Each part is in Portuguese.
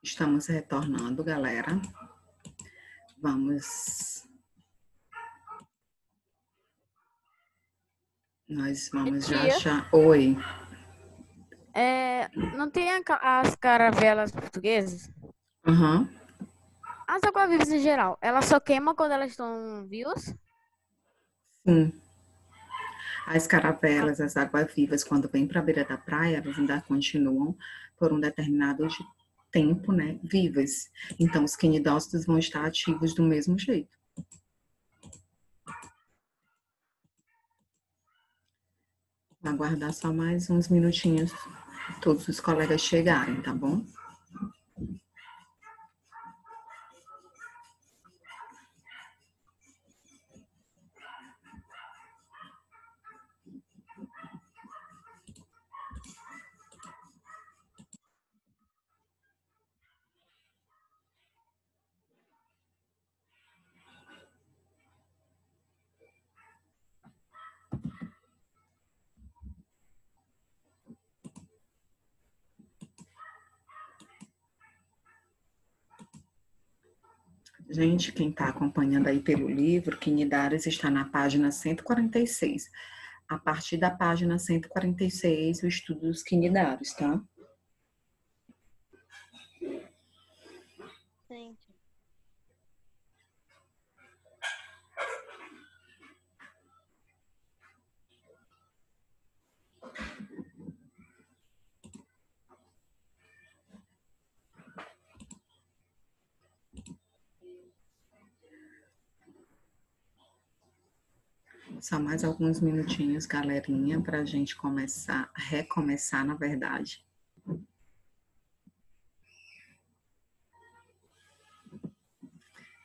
Estamos retornando, galera. Nós vamos já achar. Oi. Não tem as caravelas portuguesas? Uhum. As águas-vivas em geral, elas só queimam quando elas estão vivas? Sim. As caravelas, as águas-vivas, quando vêm para a beira da praia, elas ainda continuam por um determinado tempo, né, vivas. Então, os quinidócitos vão estar ativos do mesmo jeito. Vou aguardar só mais uns minutinhos, todos os colegas chegarem, tá bom? Gente, quem está acompanhando aí pelo livro, Quinidários está na página 146. A partir da página 146, o estudo dos quinidários, tá? Sim. Só mais alguns minutinhos, galerinha, para a gente recomeçar, na verdade.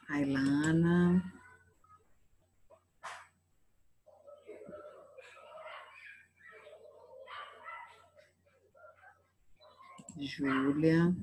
A Ilana. Júlia.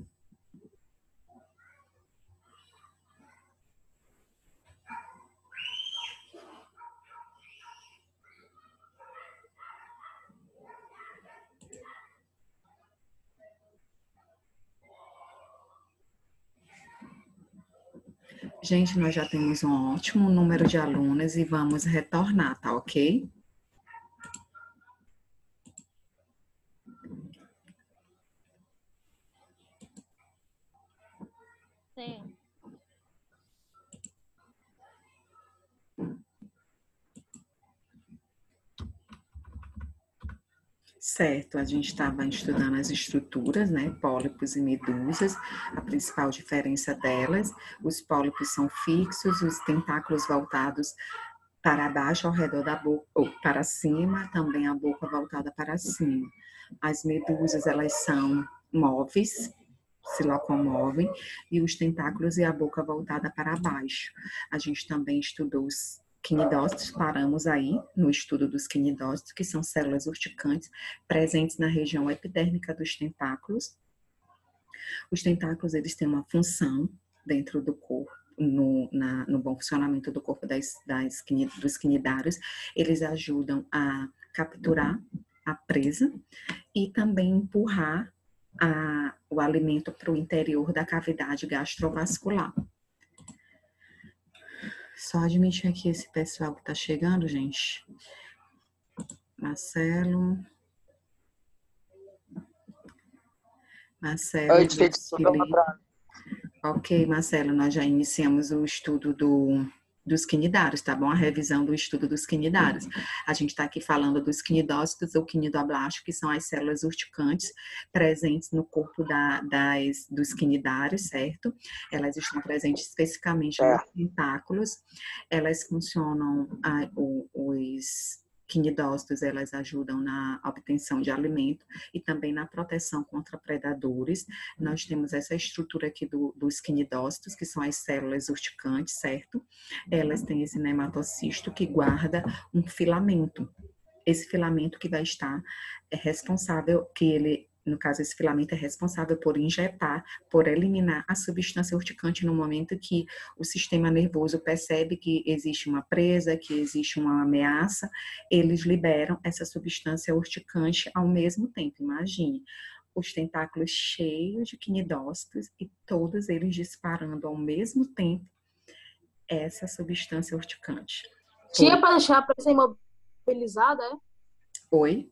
Gente, nós já temos um ótimo número de alunos e vamos retornar, tá ok? Sim. Certo, a gente estava estudando as estruturas, né? Pólipos e medusas, a principal diferença delas. Os pólipos são fixos, os tentáculos voltados para baixo ao redor da boca, ou para cima, também a boca voltada para cima. As medusas, elas são móveis, se locomovem, e os tentáculos e a boca voltada para baixo. A gente também estudou os quinidócitos, paramos aí no estudo dos quinidócitos, que são células urticantes presentes na região epidérmica dos tentáculos. Os tentáculos, eles têm uma função dentro do corpo, no bom funcionamento do corpo dos quinidários. Eles ajudam a capturar a presa e também empurrar o alimento para o interior da cavidade gastrovascular. Só admitir aqui esse pessoal que está chegando, gente. Marcelo. Oi, desculpa, Ok, Marcelo, nós já iniciamos o estudo dos quinidários, tá bom? A revisão do estudo dos quinidários. A gente está aqui falando dos quinidócitos ou quinidoblásticos, que são as células urticantes presentes no corpo dos quinidários, certo? Elas estão presentes especificamente nos tentáculos. Elas funcionam, os quinidócitos, elas ajudam na obtenção de alimento e também na proteção contra predadores. Nós temos essa estrutura aqui dos quinidócitos, que são as células urticantes, certo? Elas têm esse nematocisto que guarda um filamento. Esse filamento que vai estar responsável, no caso, esse filamento é responsável por injetar, por eliminar a substância urticante no momento que o sistema nervoso percebe que existe uma presa, que existe uma ameaça, eles liberam essa substância urticante ao mesmo tempo. Imagine, os tentáculos cheios de quinidócitos e todos eles disparando ao mesmo tempo essa substância urticante. Tinha para deixar a presa imobilizada, é? Oi?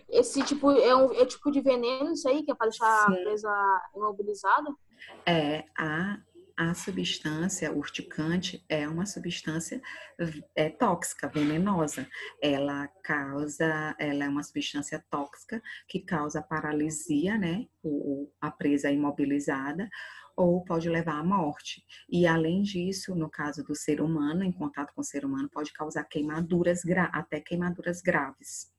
Esse tipo é tipo de veneno, isso aí, que é para deixar Sim. a presa imobilizada? A substância urticante é uma substância tóxica, venenosa. Ela é uma substância tóxica que causa paralisia, né? A presa imobilizada, ou pode levar à morte. E além disso, no caso do ser humano, em contato com o ser humano, pode causar até queimaduras graves.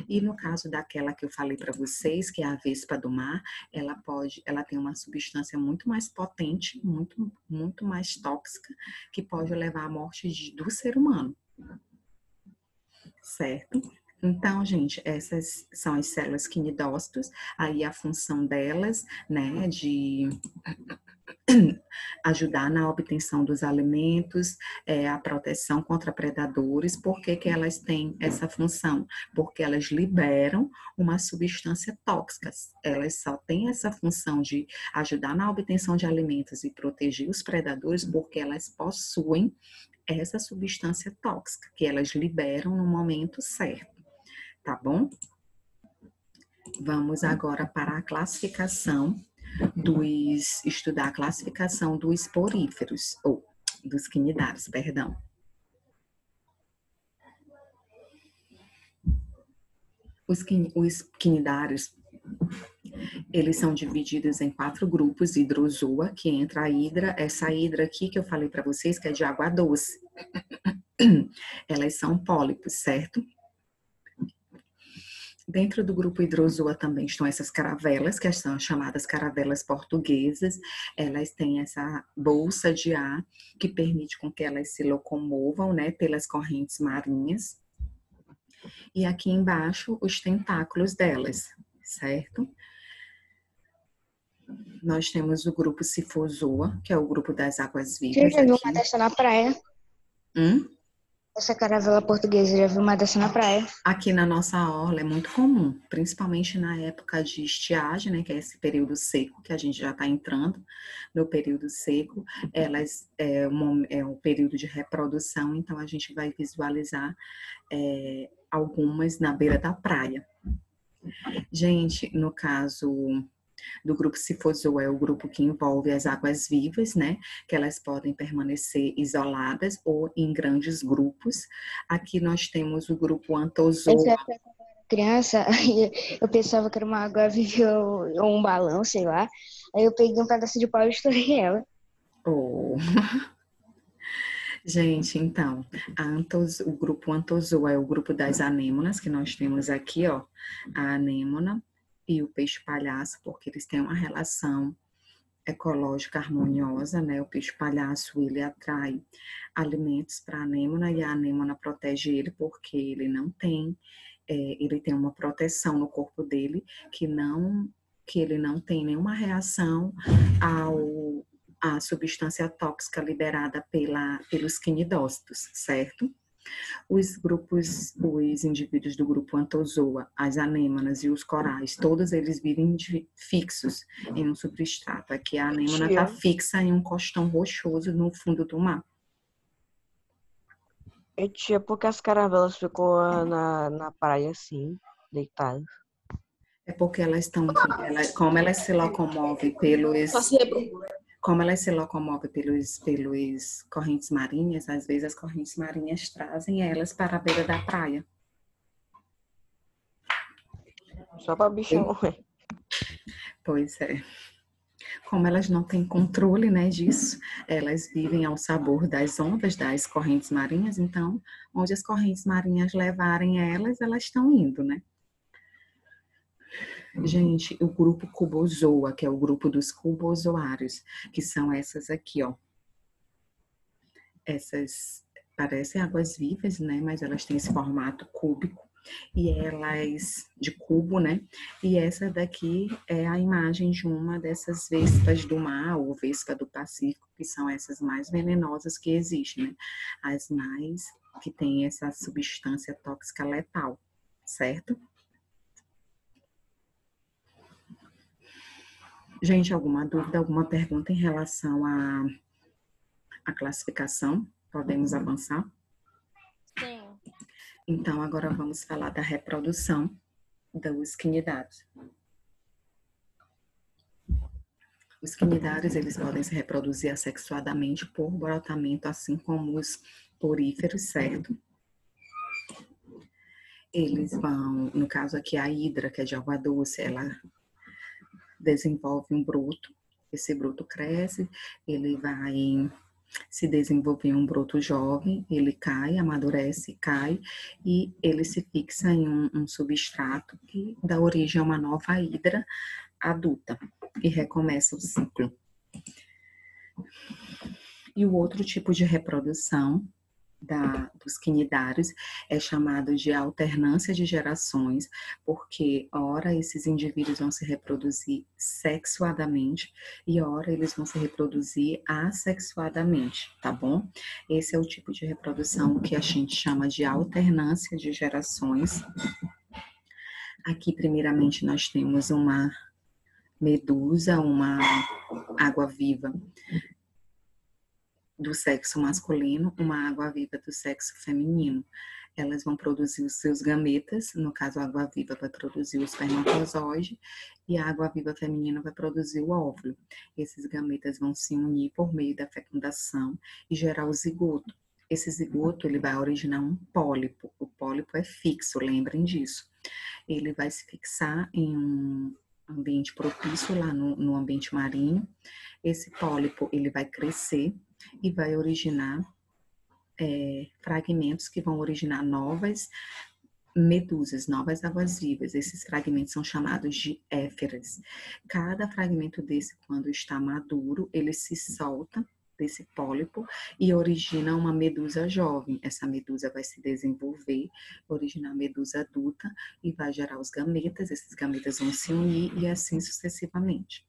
E no caso daquela que eu falei para vocês, que é a vespa do mar, ela tem uma substância muito mais potente, muito mais tóxica, que pode levar à morte do ser humano. Certo? Então, gente, essas são as células quinidócitos, aí a função delas, né, de ajudar na obtenção dos alimentos, a proteção contra predadores. Por que que elas têm essa função? Porque elas liberam uma substância tóxica. Elas só têm essa função de ajudar na obtenção de alimentos e proteger os predadores porque elas possuem essa substância tóxica que elas liberam no momento certo, tá bom? Vamos agora para a classificação estudar a classificação dos poríferos, ou dos quinidários, perdão. Os quinidários, eles são divididos em 4 grupos, hidrozoa, que entra a hidra, essa hidra aqui que eu falei para vocês, que é de água doce. Elas são pólipos, certo? Dentro do grupo hidrozoa também estão essas caravelas, que são chamadas caravelas portuguesas. Elas têm essa bolsa de ar que permite com que elas se locomovam, né, pelas correntes marinhas. E aqui embaixo, os tentáculos delas, certo? Nós temos o grupo Sifozoa, que é o grupo das águas vivas. Você já viu aqui. uma dessa na praia? Essa caravela portuguesa, já viu uma dessa na praia? Aqui na nossa orla é muito comum, principalmente na época de estiagem, né, que é esse período seco, que a gente já está entrando no período seco. Elas é um período de reprodução, então a gente vai visualizar algumas na beira da praia. Gente, no caso do grupo Sifozoa é o grupo que envolve as águas vivas, né? Que elas podem permanecer isoladas ou em grandes grupos. Aqui nós temos o grupo Anthozoa. Essa época, quando eu era criança, eu pensava que era uma água viva ou um balão, sei lá. Aí eu peguei um pedaço de pau e estourei ela. Oh. Gente, então, o grupo Anthozoa é o grupo das anêmonas, que nós temos aqui, ó, a anêmona e o peixe-palhaço, porque eles têm uma relação ecológica harmoniosa, né? O peixe-palhaço, ele atrai alimentos para a anêmona e a anêmona protege ele porque ele não tem, ele tem uma proteção no corpo dele que ele não tem nenhuma reação à substância tóxica liberada pelos quinidócitos, certo? Os indivíduos do grupo Anthozoa, as anêmonas e os corais, todos eles vivem fixos em um substrato. Aqui a anêmona está fixa em um costão rochoso no fundo do mar. E tia, por que as caravelas ficou na praia assim, deitadas? É porque como elas se locomovem pelos correntes marinhas, às vezes as correntes marinhas trazem elas para a beira da praia. Só para bichão. Pois é. Como elas não têm controle, né, disso, elas vivem ao sabor das ondas das correntes marinhas, então, onde as correntes marinhas levarem elas estão indo, né? Gente, o grupo Cubozoa, que é o grupo dos cubozoários, que são essas aqui, ó. Essas parecem águas vivas, né? Mas elas têm esse formato cúbico e elas de cubo, né? E essa daqui é a imagem de uma dessas vespas do mar ou vespa do Pacífico, que são essas mais venenosas que existem, né? As mais que têm essa substância tóxica letal, certo? Gente, alguma dúvida, alguma pergunta em relação à classificação? Podemos avançar? Sim. Então, agora vamos falar da reprodução dos quinidários. Os quinidários, eles podem se reproduzir assexuadamente por brotamento, assim como os poríferos, certo? Eles vão, no caso aqui, a hidra, que é de água doce, ela desenvolve um broto. Esse broto cresce, ele vai se desenvolver um broto jovem, ele cai, amadurece, cai, e ele se fixa em um substrato que dá origem a uma nova hidra adulta e recomeça o ciclo. E o outro tipo de reprodução dos quinidários é chamado de alternância de gerações, porque ora esses indivíduos vão se reproduzir sexuadamente e ora eles vão se reproduzir assexuadamente, tá bom? Esse é o tipo de reprodução que a gente chama de alternância de gerações. Aqui, primeiramente, nós temos uma medusa, uma água-viva do sexo masculino, uma água-viva do sexo feminino. Elas vão produzir os seus gametas, no caso a água-viva vai produzir o espermatozoide e a água-viva feminina vai produzir o óvulo. Esses gametas vão se unir por meio da fecundação e gerar o zigoto. Esse zigoto ele vai originar um pólipo. O pólipo é fixo, lembrem disso. Ele vai se fixar em um ambiente propício lá no ambiente marinho. Esse pólipo ele vai crescer e vai originar fragmentos que vão originar novas medusas, novas águas-vivas. Esses fragmentos são chamados de éferas. Cada fragmento desse, quando está maduro, ele se solta desse pólipo e origina uma medusa jovem. Essa medusa vai se desenvolver, originar a medusa adulta e vai gerar os gametas. Esses gametas vão se unir e assim sucessivamente,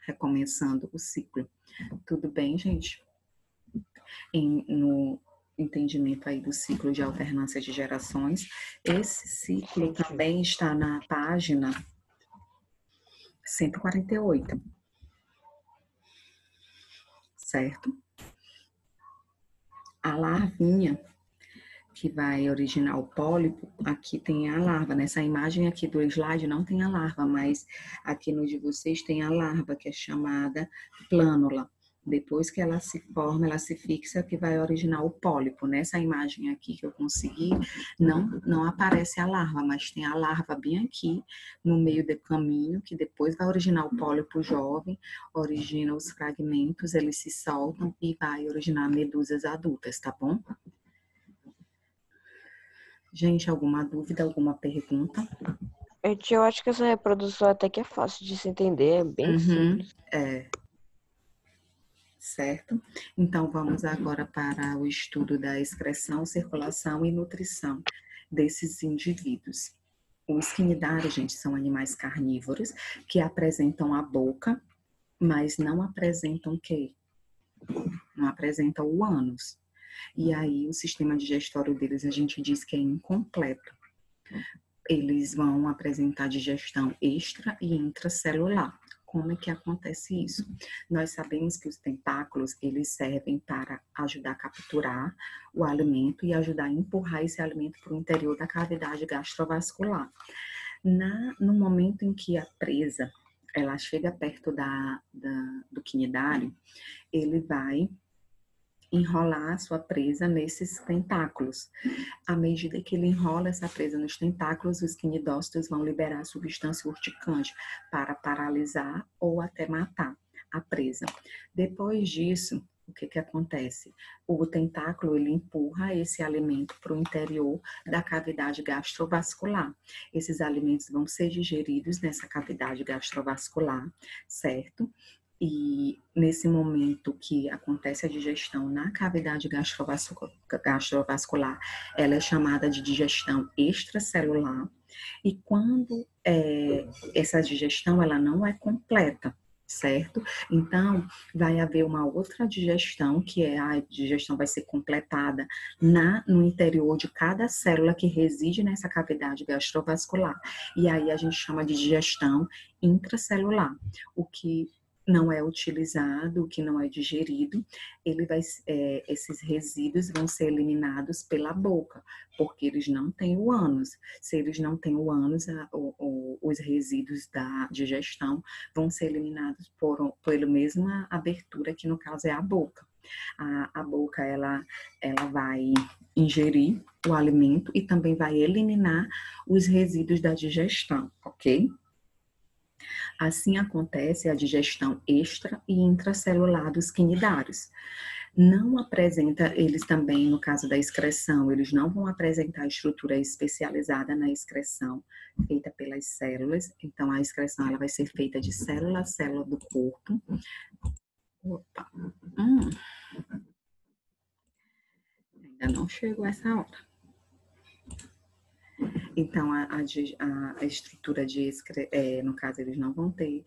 recomeçando o ciclo. Tudo bem, gente? No entendimento aí do ciclo de alternância de gerações. Esse ciclo também está na página 148. Certo? A larvinha que vai originar o pólipo, aqui tem a larva. Nessa imagem aqui do slide não tem a larva, mas aqui no de vocês tem a larva, que é chamada plânula. Depois que ela se forma, ela se fixa, que vai originar o pólipo. Nessa imagem aqui que eu consegui, não aparece a larva, mas tem a larva bem aqui, no meio do caminho, que depois vai originar o pólipo jovem, origina os fragmentos, eles se soltam e vai originar medusas adultas, tá bom? Gente, alguma dúvida, alguma pergunta? Eu acho que essa reprodução até que é fácil de se entender, é bem simples. Certo? Então, vamos agora para o estudo da excreção, circulação e nutrição desses indivíduos. Os quinidários, gente, são animais carnívoros que apresentam a boca, mas não apresentam o quê? Não apresentam o ânus. E aí, o sistema digestório deles, a gente diz que é incompleto. Eles vão apresentar digestão extra e intracelular. Como é que acontece isso? Nós sabemos que os tentáculos, eles servem para ajudar a capturar o alimento e ajudar a empurrar esse alimento para o interior da cavidade gastrovascular. No momento em que a presa, ela chega perto do quinidário, ele vai enrolar a sua presa nesses tentáculos. À medida que ele enrola essa presa nos tentáculos, os quinidócitos vão liberar substância urticante para paralisar ou até matar a presa. Depois disso, o que acontece? O tentáculo ele empurra esse alimento para o interior da cavidade gastrovascular. Esses alimentos vão ser digeridos nessa cavidade gastrovascular, certo? E nesse momento que acontece a digestão na cavidade gastrovascular, ela é chamada de digestão extracelular. E quando essa digestão ela não é completa, certo? Então, vai haver uma outra digestão, que é a digestão vai ser completada no interior de cada célula que reside nessa cavidade gastrovascular. E aí a gente chama de digestão intracelular. O que não é utilizado, o que não é digerido, esses resíduos vão ser eliminados pela boca, porque eles não têm o ânus. Se eles não têm o ânus, os resíduos da digestão vão ser eliminados pela mesma abertura, que no caso é a boca. A boca, ela vai ingerir o alimento e também vai eliminar os resíduos da digestão, ok? Assim acontece a digestão extra e intracelular dos quinidários. Não apresenta, eles também, no caso da excreção, eles não vão apresentar estrutura especializada na excreção feita pelas células. Então, a excreção ela vai ser feita de célula a célula do corpo. Opa. Ainda não chegou essa hora. Então, a estrutura de no caso, eles não vão ter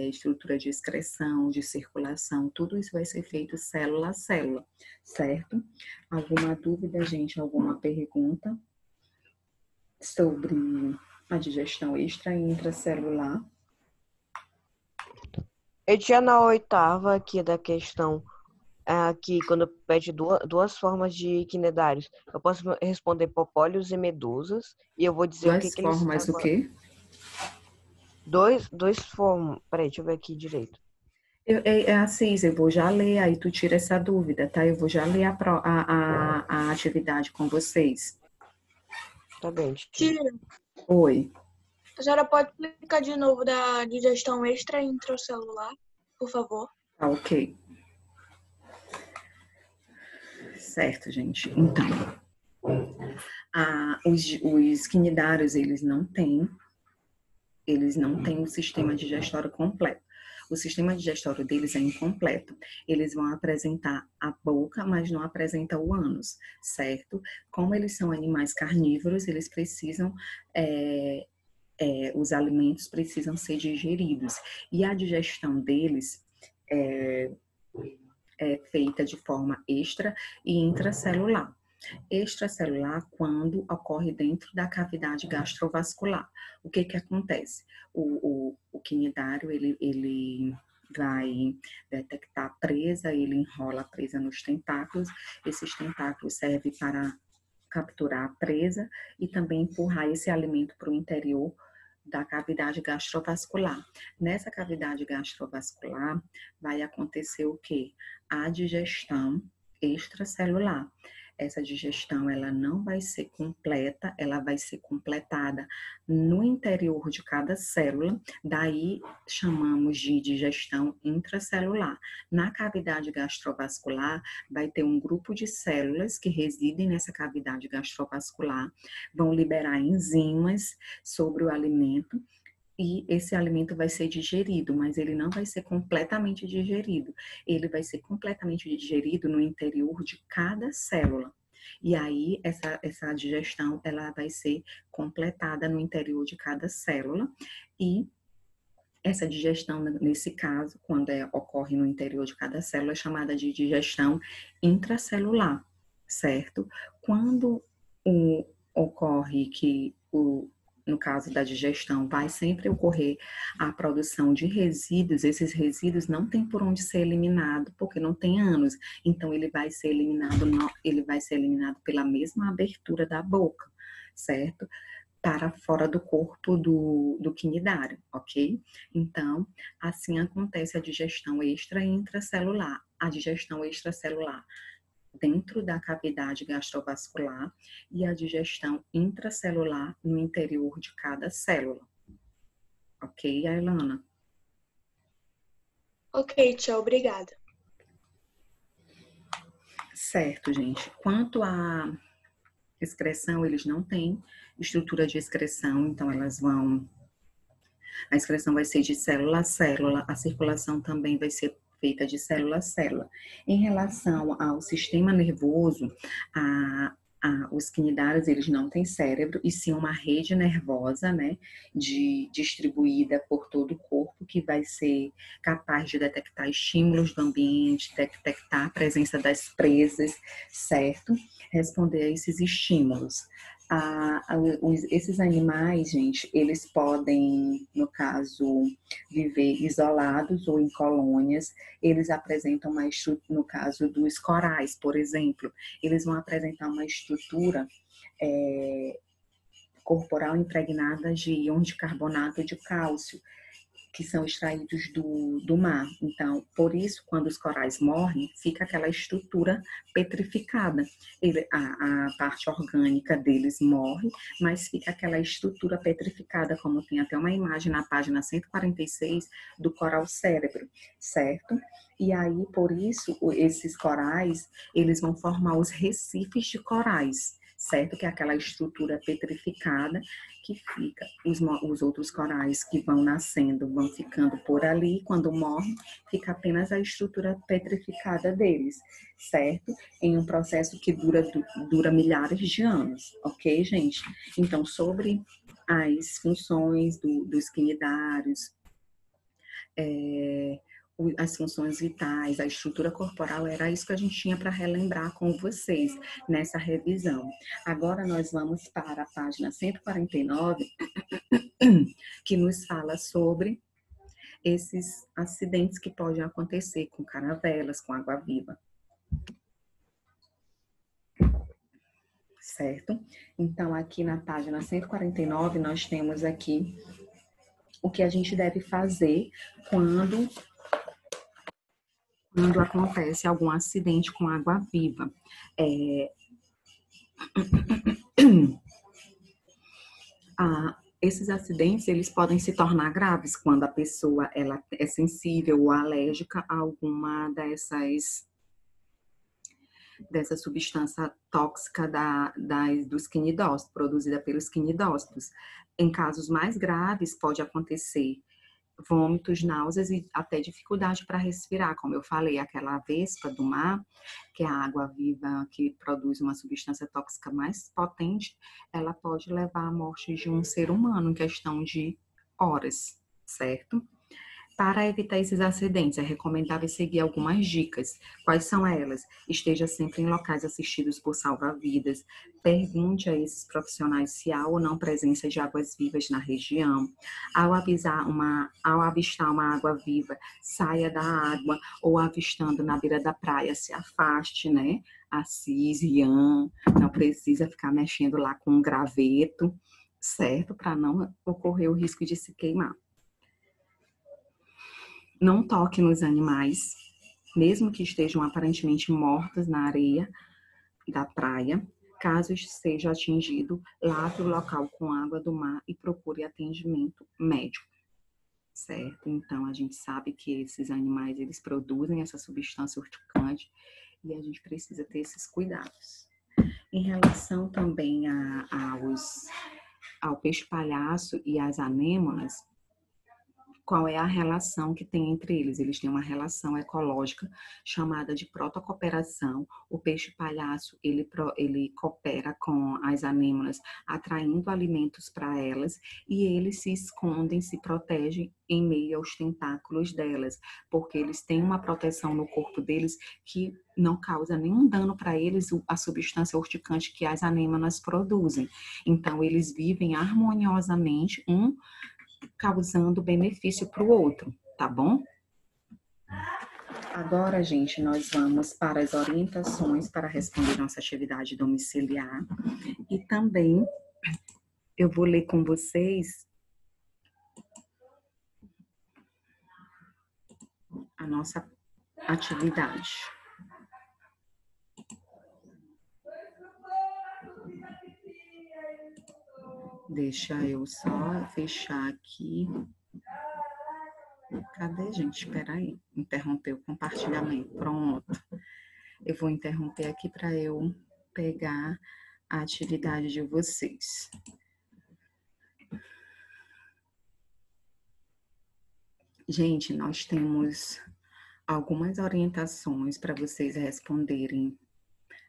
estrutura de excreção, de circulação, tudo isso vai ser feito célula a célula, certo? Alguma dúvida, gente? Alguma pergunta sobre a digestão extra e intracelular? Eu tinha na oitava aqui da questão, que quando pede duas formas de quinidários, eu posso responder popólios e medusas, e eu vou dizer o que Duas que eles... formas o quê? Dois formas... Peraí, deixa eu ver aqui direito. Assis, eu vou já ler, aí tu tira essa dúvida, tá? Eu vou já ler a atividade com vocês. Tá bem. Tia, Oi. a senhora pode explicar de novo da digestão extra e intracelular, por favor? Tá, ok. Certo, gente. Então, os quinidários, eles não têm o sistema digestório completo. O sistema digestório deles é incompleto. Eles vão apresentar a boca, mas não apresentam o ânus, certo? Como eles são animais carnívoros, eles precisam... os alimentos precisam ser digeridos. E a digestão deles é feita de forma extra e intracelular. Extracelular quando ocorre dentro da cavidade gastrovascular. O que acontece? O quinidário, ele vai detectar a presa, ele enrola a presa nos tentáculos. Esses tentáculos servem para capturar a presa e também empurrar esse alimento para o interior da cavidade gastrovascular. Nessa cavidade gastrovascular vai acontecer o quê? A digestão extracelular. Essa digestão ela não vai ser completa, ela vai ser completada no interior de cada célula, daí chamamos de digestão intracelular. Na cavidade gastrovascular vai ter um grupo de células que residem nessa cavidade gastrovascular, vão liberar enzimas sobre o alimento, e esse alimento vai ser digerido, mas ele não vai ser completamente digerido. Ele vai ser completamente digerido no interior de cada célula. E aí, essa digestão, ela vai ser completada no interior de cada célula. E essa digestão, nesse caso, quando ocorre no interior de cada célula, é chamada de digestão intracelular, certo? Quando ocorre que no caso da digestão, vai sempre ocorrer a produção de resíduos. Esses resíduos não tem por onde ser eliminado, porque não tem ânus. Então, ele vai ser eliminado pela mesma abertura da boca, certo? Para fora do corpo do quinidário, ok? Então, assim acontece a digestão extra e intracelular. A digestão extracelular dentro da cavidade gastrovascular e a digestão intracelular no interior de cada célula. Ok, Ailana? Ok, tia, obrigada. Certo, gente. Quanto à excreção, eles não têm estrutura de excreção, então a excreção vai ser de célula a célula, a circulação também vai ser feita de célula a célula. Em relação ao sistema nervoso, os quinidários, eles não têm cérebro, e sim uma rede nervosa, né, distribuída por todo o corpo, que vai ser capaz de detectar estímulos do ambiente, detectar a presença das presas, certo? Responder a esses estímulos. Esses animais, gente, eles podem, no caso, viver isolados ou em colônias. Eles apresentam uma estrutura, no caso dos corais, por exemplo, eles vão apresentar uma estrutura corporal impregnada de íons de carbonato de cálcio, que são extraídos do mar. Então, por isso, quando os corais morrem, fica aquela estrutura petrificada. A parte orgânica deles morre, mas fica aquela estrutura petrificada, como tem até uma imagem na página 146 do coral cérebro, certo? E aí, por isso, esses corais, eles vão formar os recifes de corais, certo? Que é aquela estrutura petrificada que fica. Os outros corais que vão nascendo vão ficando por ali, quando morrem, fica apenas a estrutura petrificada deles, certo? Em um processo que dura milhares de anos, ok, gente? Então, sobre as funções dos quinidários, as funções vitais, a estrutura corporal, era isso que a gente tinha para relembrar com vocês nessa revisão. Agora nós vamos para a página 149, que nos fala sobre esses acidentes que podem acontecer com caravelas, com água-viva. Certo? Então, aqui na página 149, nós temos aqui o que a gente deve fazer quando acontece algum acidente com água-viva. Esses acidentes, eles podem se tornar graves quando a pessoa ela é sensível ou alérgica a alguma dessa substância tóxica dos quinidócitos, produzida pelos quinidócitos. Em casos mais graves, pode acontecer vômitos, náuseas e até dificuldade para respirar, como eu falei, aquela vespa do mar, que é a água-viva que produz uma substância tóxica mais potente, ela pode levar à morte de um ser humano em questão de horas, certo? Para evitar esses acidentes, é recomendável seguir algumas dicas. Quais são elas? Esteja sempre em locais assistidos por salva-vidas. Pergunte a esses profissionais se há ou não presença de águas-vivas na região. Ao avistar uma água-viva, saia da água ou avistando na beira da praia, se afaste, né? Assis, Ian, não precisa ficar mexendo lá com um graveto, certo? Para não ocorrer o risco de se queimar. Não toque nos animais, mesmo que estejam aparentemente mortos na areia da praia. Caso seja atingido, lave o local com água do mar e procure atendimento médico, certo? Então, a gente sabe que esses animais, eles produzem essa substância urticante e a gente precisa ter esses cuidados. Em relação também ao peixe-palhaço e às anêmonas, qual é a relação que tem entre eles? Eles têm uma relação ecológica chamada de protocooperação. O peixe-palhaço, ele coopera com as anêmonas, atraindo alimentos para elas, e eles se escondem, se protegem em meio aos tentáculos delas, porque eles têm uma proteção no corpo deles que não causa nenhum dano para eles a substância urticante que as anêmonas produzem. Então, eles vivem harmoniosamente, causando benefício para o outro, tá bom? Agora, gente, nós vamos para as orientações para responder nossa atividade domiciliar e também eu vou ler com vocês a nossa atividade. Deixa eu só fechar aqui. Cadê, gente? Espera aí. Interrompeu o compartilhamento. Pronto. Eu vou interromper aqui para eu pegar a atividade de vocês. Gente, nós temos algumas orientações para vocês responderem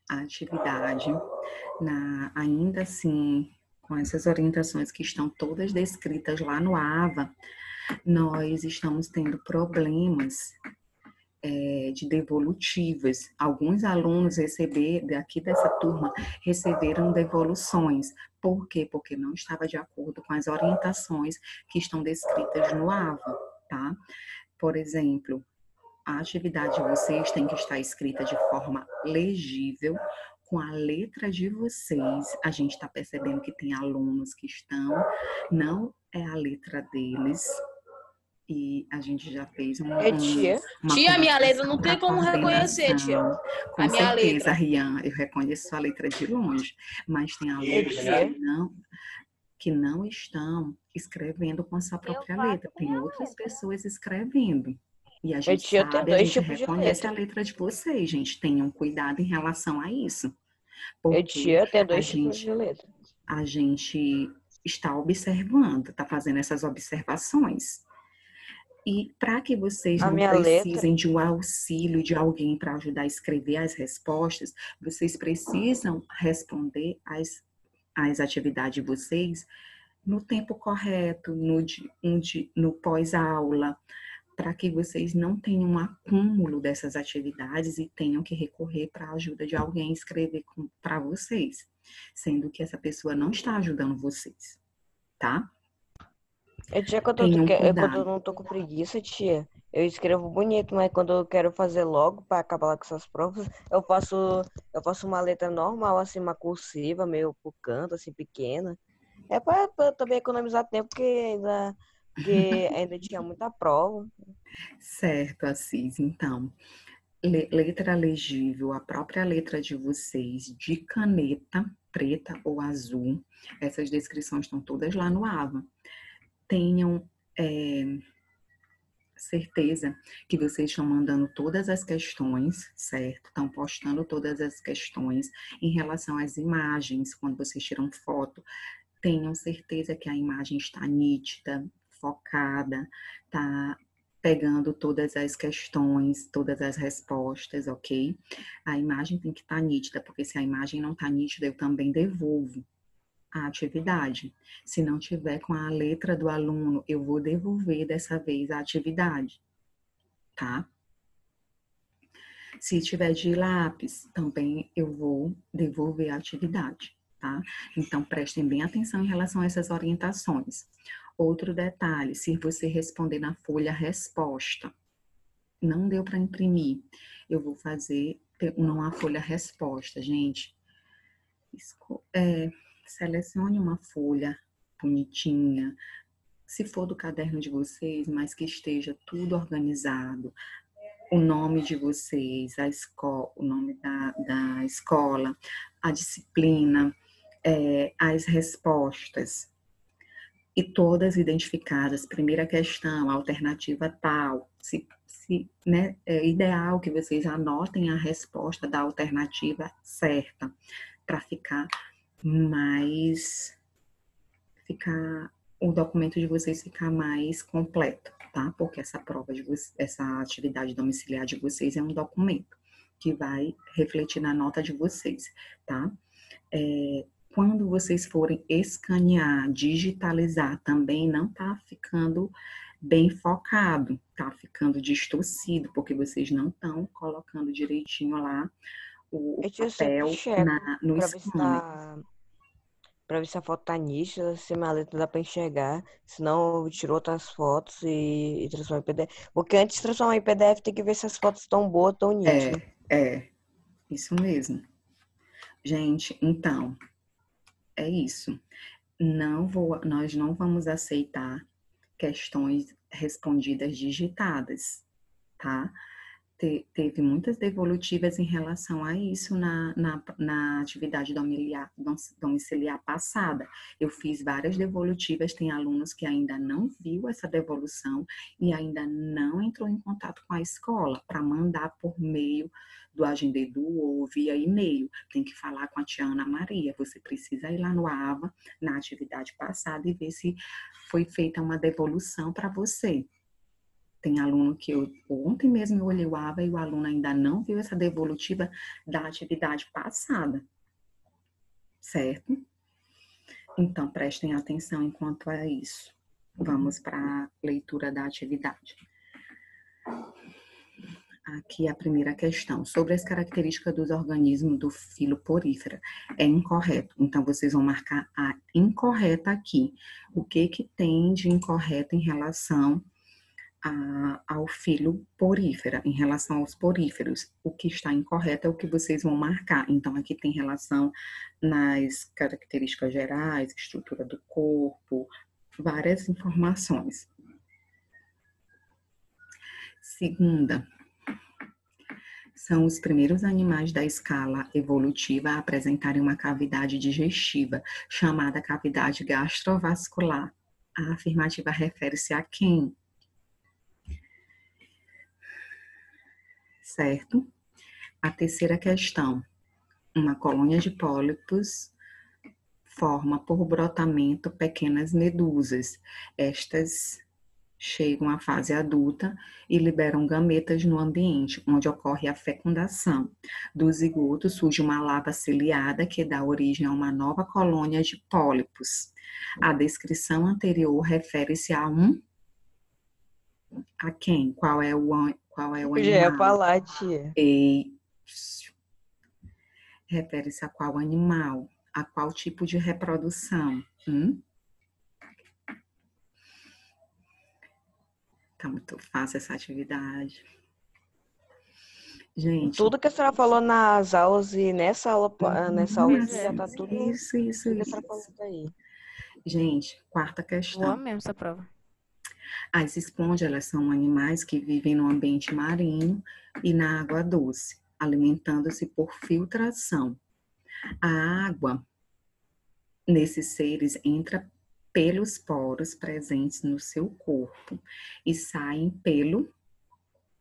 a atividade. Ainda assim, com essas orientações que estão todas descritas lá no AVA, nós estamos tendo problemas de devolutivas. Alguns alunos daqui dessa turma receberam devoluções. Por quê? Porque não estava de acordo com as orientações que estão descritas no AVA, tá? Por exemplo, a atividade de vocês tem que estar escrita de forma legível, com a letra de vocês. A gente está percebendo que tem alunos que não é a letra deles, e a gente já fez uma Tia, a minha letra não tem como reconhecer, tia. Com A minha certeza, letra. Rian, eu reconheço a letra de longe, mas tem alunos que não estão escrevendo com a sua própria letra. Tem outras pessoas escrevendo. E a gente sabe, a gente reconhece a letra de vocês, gente. Tenham cuidado em relação a isso. Porque tem 2 tipos de letra. A gente está observando, está fazendo essas observações. E para que vocês não precisem de um auxílio de alguém para ajudar a escrever as respostas, vocês precisam responder as atividades de vocês no tempo correto, no pós-aula, para que vocês não tenham um acúmulo dessas atividades e tenham que recorrer para a ajuda de alguém a escrever para vocês, sendo que essa pessoa não está ajudando vocês, tá? Tia, quando eu não tô com preguiça, tia, eu escrevo bonito, mas quando eu quero fazer logo para acabar lá com essas provas, eu faço uma letra normal, assim, uma cursiva, meio pro canto, assim, pequena. É para também economizar tempo, porque ainda tinha muita prova. Certo, Assis. Então, letra legível, a própria letra de vocês, de caneta preta ou azul, essas descrições estão todas lá no AVA. Tenham certeza que vocês estão mandando todas as questões, certo? Estão postando todas as questões em relação às imagens, quando vocês tiram foto. Tenham certeza que a imagem está nítida, focada, está pegando todas as questões, todas as respostas, ok? A imagem tem que estar nítida, porque se a imagem não está nítida, eu também devolvo a atividade. Se não tiver com a letra do aluno, eu vou devolver dessa vez a atividade, tá? Se tiver de lápis, também eu vou devolver a atividade, tá? Então, prestem bem atenção em relação a essas orientações. Outro detalhe, se você responder na folha resposta, não deu para imprimir, eu vou fazer uma folha resposta, gente. Selecione uma folha bonitinha, se for do caderno de vocês, mas que esteja tudo organizado, o nome de vocês, o nome da escola, a disciplina, as respostas, e todas identificadas. Primeira questão, alternativa tal. Né, é ideal que vocês anotem a resposta da alternativa certa, para o documento de vocês ficar mais completo, tá? Porque essa atividade domiciliar de vocês é um documento que vai refletir na nota de vocês, tá? Quando vocês forem escanear, digitalizar, também não tá ficando bem focado, tá ficando distorcido, porque vocês não estão colocando direitinho lá o papel no scanner. Pra ver se a foto tá nítida, se minha letra dá pra enxergar. Senão eu tiro outras fotos e transformo em PDF. Porque antes de transformar em PDF, tem que ver se as fotos estão boas, estão nítidas. Isso mesmo. Gente, então, é isso. Nós não vamos aceitar questões respondidas digitadas, tá? Teve muitas devolutivas em relação a isso na atividade domiciliar passada. Eu fiz várias devolutivas, tem alunos que ainda não viu essa devolução e ainda não entrou em contato com a escola para mandar por meio do Agendedu ou via e-mail. Tem que falar com a tia Ana Maria. Você precisa ir lá no AVA, na atividade passada, e ver se foi feita uma devolução para você. Tem aluno que ontem mesmo eu olhei o AVA e o aluno ainda não viu essa devolutiva da atividade passada, certo? Então, prestem atenção enquanto a isso, Vamos para a leitura da atividade. Aqui a primeira questão, sobre as características dos organismos do filo porífera. É incorreto, então vocês vão marcar a incorreta aqui. O que tem de incorreto em relação ao filo porífera, em relação aos poríferos? O que está incorreto é o que vocês vão marcar. Então, aqui tem relação nas características gerais, estrutura do corpo, várias informações. Segunda, são os primeiros animais da escala evolutiva a apresentarem uma cavidade digestiva, chamada cavidade gastrovascular. A afirmativa refere-se a quem? Certo? A terceira questão. Uma colônia de pólipos forma por brotamento pequenas medusas. Estas chegam à fase adulta e liberam gametas no ambiente, onde ocorre a fecundação. Do zigoto surge uma lava ciliada que dá origem a uma nova colônia de pólipos. A descrição anterior refere-se a quem? Qual é o animal? Eu já ia falar, tia. Refere-se a qual animal? A qual tipo de reprodução? Tá muito fácil essa atividade. Gente. Tudo que a senhora falou nas aulas e nessa aula já tá tudo. Isso. Que a senhora falou aí. Gente, quarta questão. Boa mesmo essa prova. As esponjas, elas são animais que vivem no ambiente marinho e na água doce, alimentando-se por filtração. A água, nesses seres, entra pelos poros presentes no seu corpo e saem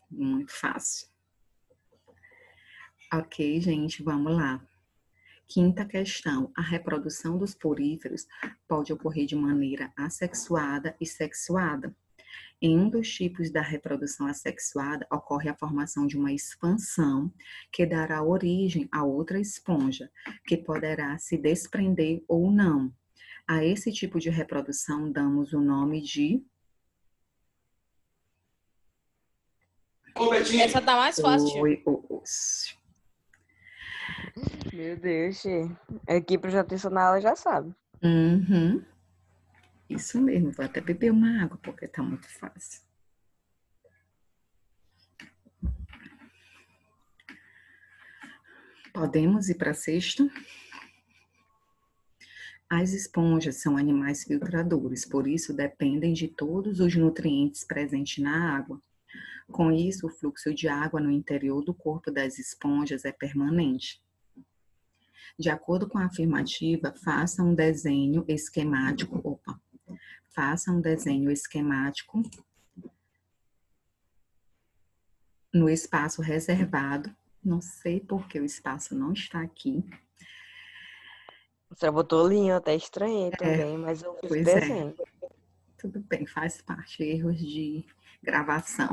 muito fácil. Ok, gente, vamos lá. Quinta questão, a reprodução dos poríferos pode ocorrer de maneira assexuada e sexuada. Em um dos tipos da reprodução assexuada, ocorre a formação de uma expansão que dará origem a outra esponja, que poderá se desprender ou não. A esse tipo de reprodução damos o nome de... Essa tá mais fácil. Meu Deus, tia. Aqui presta atenção na aula já sabe. Isso mesmo, vou até beber uma água, porque tá muito fácil. Podemos ir para a sexta? As esponjas são animais filtradores, por isso dependem de todos os nutrientes presentes na água. Com isso, o fluxo de água no interior do corpo das esponjas é permanente. De acordo com a afirmativa, faça um desenho esquemático. Faça um desenho esquemático no espaço reservado. Não sei por que o espaço não está aqui. Você botou linha, até estranhei também, mas eu fiz desenho. Tudo bem, faz parte, erros de gravação.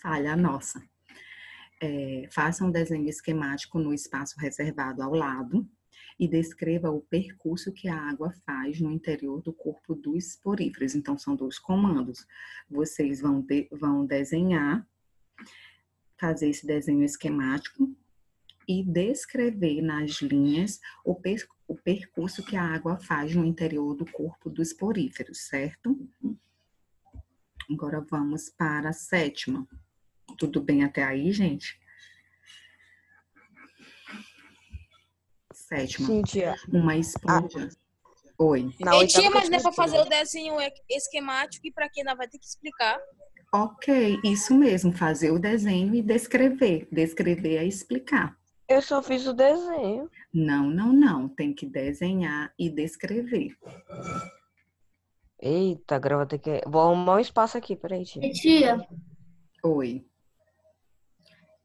Falha nossa. Faça um desenho esquemático no espaço reservado ao lado e descreva o percurso que a água faz no interior do corpo dos poríferos. Então, são 2 comandos. Vocês vão desenhar, fazer esse desenho esquemático e descrever nas linhas o percurso que a água faz no interior do corpo dos poríferos, certo? Agora vamos para a sétima. Tudo bem até aí, gente? Sétima. Sim, tia. Uma esponja. Oi. Tia, mas não é para fazer o desenho esquemático e para quem nós vai ter que explicar. Ok, isso mesmo, fazer o desenho e descrever. Descrever é explicar. Eu só fiz o desenho. Não. Tem que desenhar e descrever. Eita, agora vou ter que... Vou arrumar um espaço aqui, peraí, tia. Tia, Oi.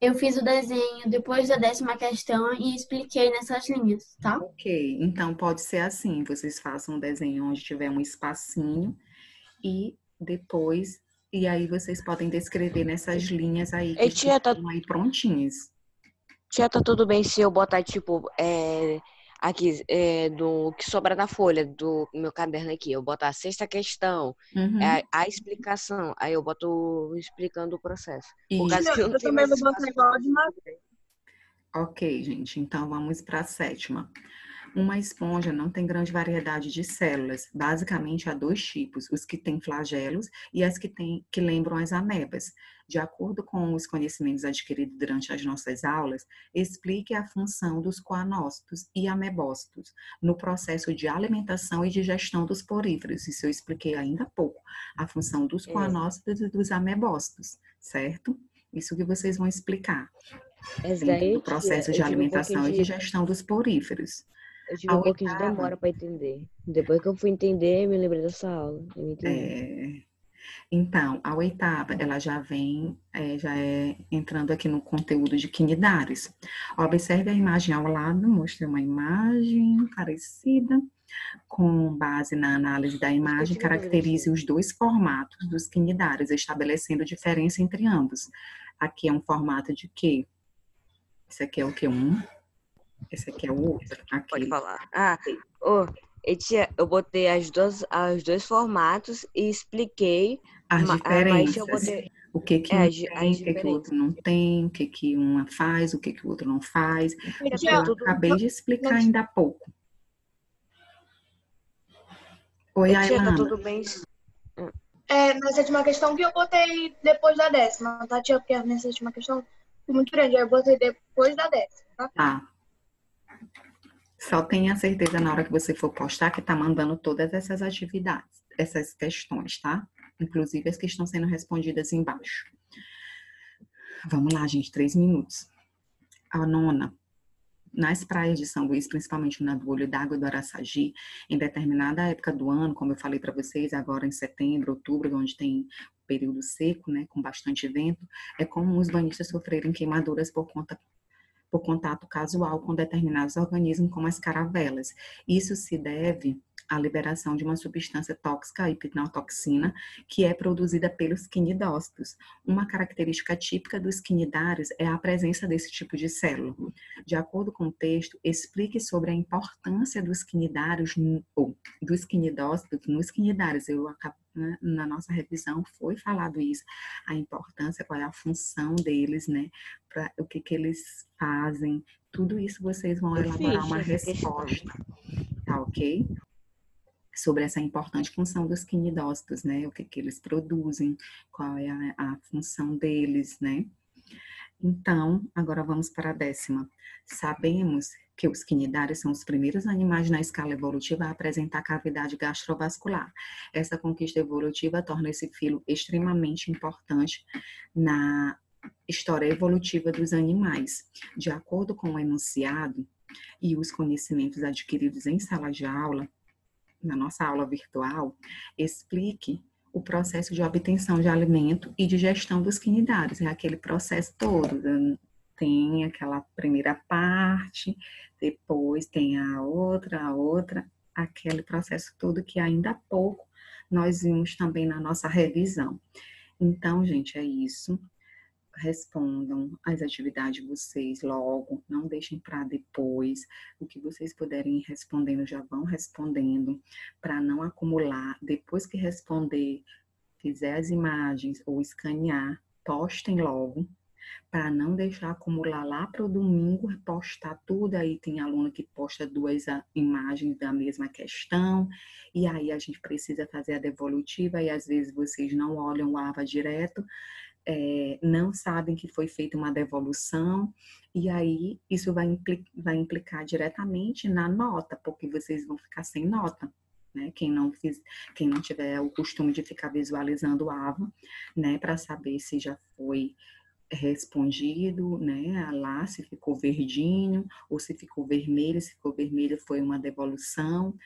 eu fiz o desenho depois da 10ª questão e expliquei nessas linhas, tá? Ok, então pode ser assim, vocês façam um desenho onde tiver um espacinho e depois, e aí vocês podem descrever nessas linhas aí que tia, estão aí prontinhas. Tia, tá tudo bem se eu botar, tipo, aqui, do que sobra na folha do meu caderno aqui. Eu boto a sexta questão, Uhum. a explicação. Aí eu boto explicando o processo. Por E, causa que não Eu tem também mais vou botar espaço para igual de fazer tudo. ok, gente, então vamos para a sétima. Uma esponja não tem grande variedade de células. Basicamente, há dois tipos, os que têm flagelos e as que lembram as amebas. De acordo com os conhecimentos adquiridos durante as nossas aulas, explique a função dos coanócitos e amebócitos no processo de alimentação e digestão dos poríferos. Isso eu expliquei ainda há pouco, a função dos coanócitos e dos amebócitos, certo? Isso que vocês vão explicar Essa dentro daí, do tia, processo de alimentação e digestão dos poríferos. eu tive A um pouquinho de oitava, demora para entender. Depois que eu fui entender, me lembrei dessa aula. Eu entendi. então, a oitava, ela já vem, já é entrando aqui no conteúdo de quinidários. Observe a imagem ao lado, mostrei uma imagem parecida. Com base na análise da Acho que eu imagem, tive dúvida caracterize assim. os dois formatos dos quinidários, estabelecendo diferença entre ambos. Aqui é um formato de quê? Esse aqui é o que? Esse aqui é o outro. Pode Aquele. falar. Tia, eu botei os dois formatos e expliquei, As mas eu diferenças. botei O que que um as tem, o que que o diferenças. outro não tem, o que que uma faz, o que que o outro não faz. É o que Tia, eu Tudo. acabei de explicar mas, ainda há pouco. Oi, Tia, tá Ailana. tudo bem. na sétima questão que eu botei depois da 10ª, tá, tia? Porque a minha sétima questão foi muito grande, aí eu botei depois da 10ª, tá? Tá. Só tenha certeza na hora que você for postar que tá mandando todas essas atividades, essas questões, tá? Inclusive as que estão sendo respondidas embaixo. Vamos lá, gente, 3 minutos. A nona. Nas praias de São Luís, principalmente na do Olho d'Água e do Araçagi, em determinada época do ano, como eu falei para vocês, agora em setembro, outubro, onde tem período seco, né, com bastante vento, é comum os banhistas sofrerem queimaduras por contato casual com determinados organismos, como as caravelas. Isso se deve à liberação de uma substância tóxica, a hipnotoxina, que é produzida pelos quinidócitos. Uma característica típica dos quinidários é a presença desse tipo de célula. De acordo com o texto, explique sobre a importância dos quinidários ou dos quinidócitos nos quinidários. Na nossa revisão foi falado isso, a importância, qual é a função deles, né? O que que eles fazem, tudo isso vocês vão Eu elaborar fiz uma essa questão. resposta, tá ok? Sobre essa importante função dos quinidócitos, né? O que que eles produzem, qual é a função deles, né? Então, agora vamos para a 10ª. Sabemos que os quinidários são os primeiros animais na escala evolutiva a apresentar cavidade gastrovascular. Essa conquista evolutiva torna esse filo extremamente importante na história evolutiva dos animais. De acordo com o enunciado e os conhecimentos adquiridos em sala de aula, na nossa aula virtual, explique o processo de obtenção de alimento e digestão dos quinidários. É aquele processo todo. Tem aquela primeira parte, depois tem a outra, aquele processo todo que ainda há pouco nós vimos também na nossa revisão. Então, gente, é isso. Respondam as atividades de vocês logo, não deixem para depois. O que vocês puderem ir respondendo, já vão respondendo, para não acumular. Depois que responder, fizer as imagens ou escanear, postem logo, para não deixar acumular lá para o domingo, postar tudo. Aí tem aluno que posta 2 imagens da mesma questão, e aí a gente precisa fazer a devolutiva, e às vezes vocês não olham o AVA direto, não sabem que foi feita uma devolução, e aí isso vai implicar diretamente na nota, porque vocês vão ficar sem nota, né? Quem não tiver o costume de ficar visualizando o AVA, né, para saber se já foi respondido, né, lá se ficou verdinho, ou se ficou vermelho foi uma devolução,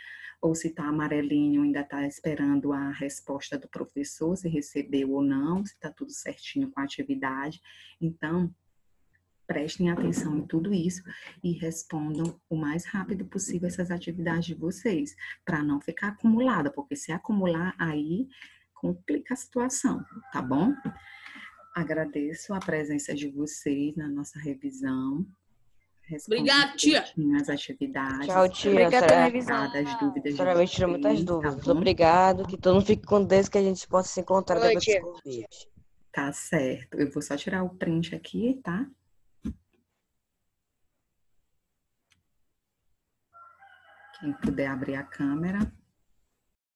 ou se está amarelinho, ainda está esperando a resposta do professor, se recebeu ou não, se está tudo certinho com a atividade. Então, prestem atenção em tudo isso e respondam o mais rápido possível essas atividades de vocês, para não ficar acumulada, porque se acumular, aí complica a situação, tá bom? Agradeço a presença de vocês na nossa revisão. Responde Obrigado, tia. direitinho as atividades. Tchau, tia. Obrigada pela Será, revisão. Das dúvidas de será me tirou muitas vocês, tá dúvidas. bom? Obrigado. Que todo mundo fique com Deus, que a gente possa se encontrar Boa depois desse noite. convite. Tá certo. Eu vou só tirar o print aqui, tá? Quem puder abrir a câmera.